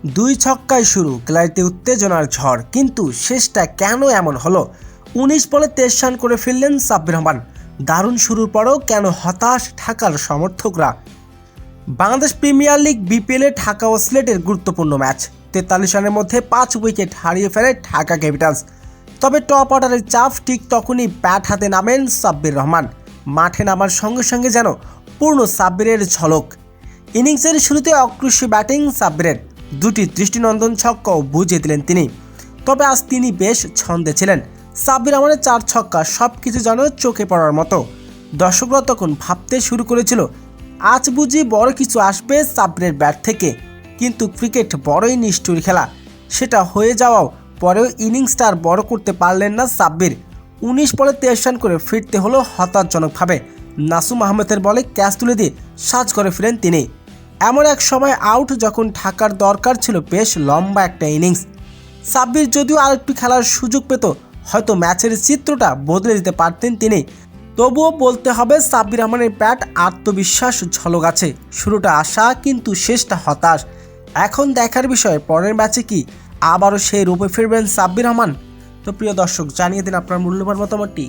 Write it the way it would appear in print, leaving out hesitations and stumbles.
দুই ছক্কায় শুরু, গ্যালারিতে উত্তেজনার ঝড়, কিন্তু শেষটা কেন এমন হলো? ১৯ বলে ২৩ রান করে ফেললেন সাব্বির রহমান। দারুণ শুরুর পরও কেন হতাশ ঢাকার সমর্থকরা? বাংলাদেশ প্রিমিয়ার লিগ বিপিএলে ঢাকা ও সিলেটের গুরুত্বপূর্ণ ম্যাচ। ৪৩ রানের মধ্যে ৫ উইকেট হারিয়ে ফেলে ঢাকা ক্যাপিটালস। তবে টপ অর্ডারের চাপ ঠিক তখনই ব্যাট হাতে নামেন সাব্বির রহমান। মাঠে নামার সঙ্গে সঙ্গে যেন পূর্ণ সাব্বিরের ঝলক। ইনিংসের শুরুতে অক্রুশ ব্যাটিং সাব্বিরের, দুটি দৃষ্টিনন্দন ছক্কাও বুঝিয়ে দিলেন তিনি। তবে আজ তিনি বেশ ছন্দে ছিলেন। সাব্বির রহমানের ৪ ছক্কা সব কিছু যেন চোখে পড়ার মতো। দর্শকরা তখন ভাবতে শুরু করেছিল, আজ বুঝি বড় কিছু আসবে সাব্বিরের ব্যাট থেকে। কিন্তু ক্রিকেট বড়ই নিষ্ঠুর খেলা। সেটা হয়ে যাওয়াও পরেও ইনিংসটা আর বড় করতে পারলেন না সাব্বির। ১৯ বলে ২৩ রান করে ফিরতে হলো হতাশজনকভাবে। নাসুম আহমেদের বলে ক্যাচ তুলে দিয়ে সাজ করে ফিরেন তিনি। এমন এক সময় আউট যখন ঢাকার দরকার ছিল বেশ লম্বা একটা ইনিংস। সাব্বির যদিও আরেকটু খেলার সুযোগ পেত, হয়তো ম্যাচের চিত্রটা বদলে দিতে পারতেন তিনি। তবুও বলতে হবে সাব্বির রহমানের ব্যাট আত্মবিশ্বাস ঝলক আছে। শুরুটা আশা, কিন্তু শেষটা হতাশ। এখন দেখার বিষয় পরের ম্যাচে কি আবারও সেই রূপে ফিরবেন সাব্বির রহমান। তো প্রিয় দর্শক, জানিয়ে দিন আপনার মূল্যবান মতামতটি।